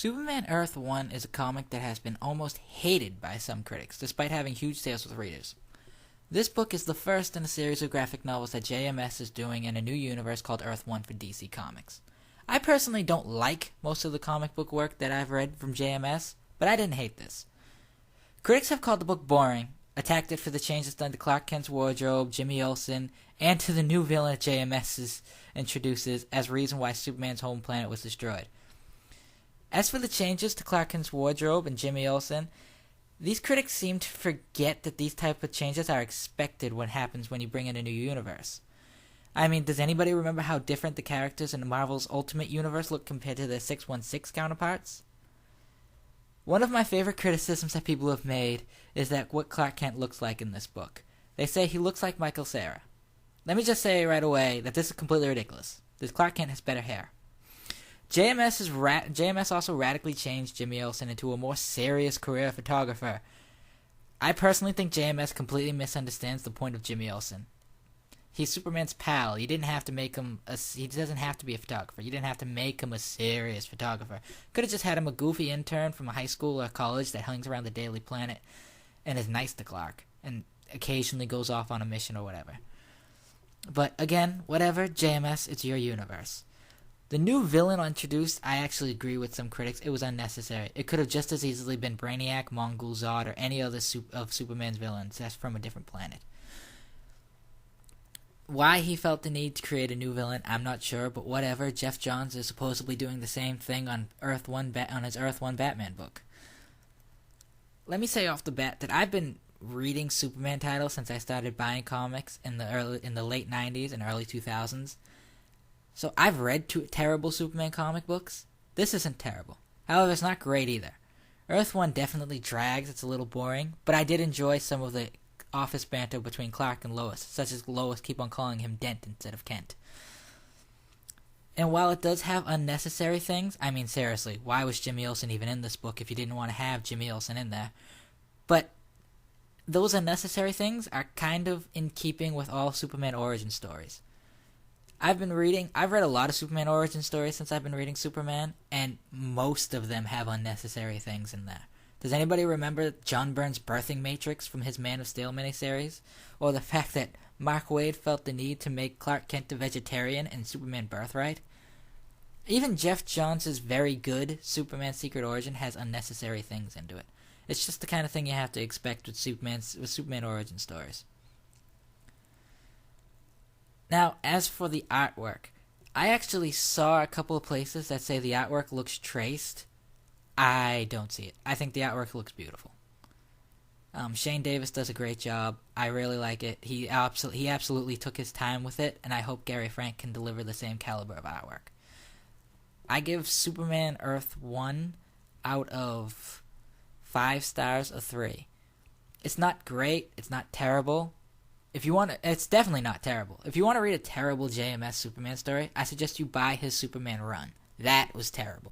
Superman Earth 1 is a comic that has been almost hated by some critics, despite having huge sales with readers. This book is the first in a series of graphic novels that JMS is doing in a new universe called Earth 1 for DC Comics. I personally don't like most of the comic book work that I've read from JMS, but I didn't hate this. Critics have called the book boring, attacked it for the changes done to Clark Kent's wardrobe, Jimmy Olsen, and to the new villain that JMS introduces as reason why Superman's home planet was destroyed. As for the changes to Clark Kent's wardrobe and Jimmy Olsen, these critics seem to forget that these type of changes are expected when happens when you bring in a new universe. I mean, does anybody remember how different the characters in Marvel's Ultimate Universe look compared to their 616 counterparts? One of my favorite criticisms that people have made is that what Clark Kent looks like in this book. They say he looks like Michael Cera. Let me just say right away that this is completely ridiculous. This Clark Kent has better hair. JMS also radically changed Jimmy Olsen into a more serious career photographer. I personally think JMS completely misunderstands the point of Jimmy Olsen. He's Superman's pal. You didn't have to make him he doesn't have to be a photographer. You didn't have to make him a serious photographer. Could have just had him a goofy intern from a high school or college that hangs around the Daily Planet and is nice to Clark and occasionally goes off on a mission or whatever. But again, whatever, JMS, it's your universe. The new villain introduced, I actually agree with some critics, it was unnecessary. It could have just as easily been Brainiac, Mongul, Zod, or any other of Superman's villains that's from a different planet. Why he felt the need to create a new villain, I'm not sure, but whatever. Jeff Johns is supposedly doing the same thing on his Earth 1 Batman book. Let me say off the bat that I've been reading Superman titles since I started buying comics in the late 90s and early 2000s. So I've read two terrible Superman comic books. This isn't terrible. However, it's not great either. Earth 1 definitely drags, it's a little boring, but I did enjoy some of the office banter between Clark and Lois, such as Lois keep on calling him Dent instead of Kent. And while it does have unnecessary things, I mean seriously, why was Jimmy Olsen even in this book if you didn't want to have Jimmy Olsen in there? But those unnecessary things are kind of in keeping with all Superman origin stories. I've read a lot of Superman origin stories since I've been reading Superman, and most of them have unnecessary things in there. Does anybody remember John Byrne's birthing matrix from his Man of Steel miniseries? Or the fact that Mark Waid felt the need to make Clark Kent a vegetarian in Superman Birthright? Even Jeff Johns' very good Superman Secret Origin has unnecessary things into it. It's just the kind of thing you have to expect with Superman origin stories. Now, as for the artwork, I actually saw a couple of places that say the artwork looks traced. I don't see it. I think the artwork looks beautiful. Shane Davis does a great job. I really like it. He absolutely took his time with it, and I hope Gary Frank can deliver the same caliber of artwork. I give Superman Earth 1 out of 5 stars a 3. It's not great. It's not terrible. It's definitely not terrible. If you want to read a terrible JMS Superman story, I suggest you buy his Superman run. That was terrible.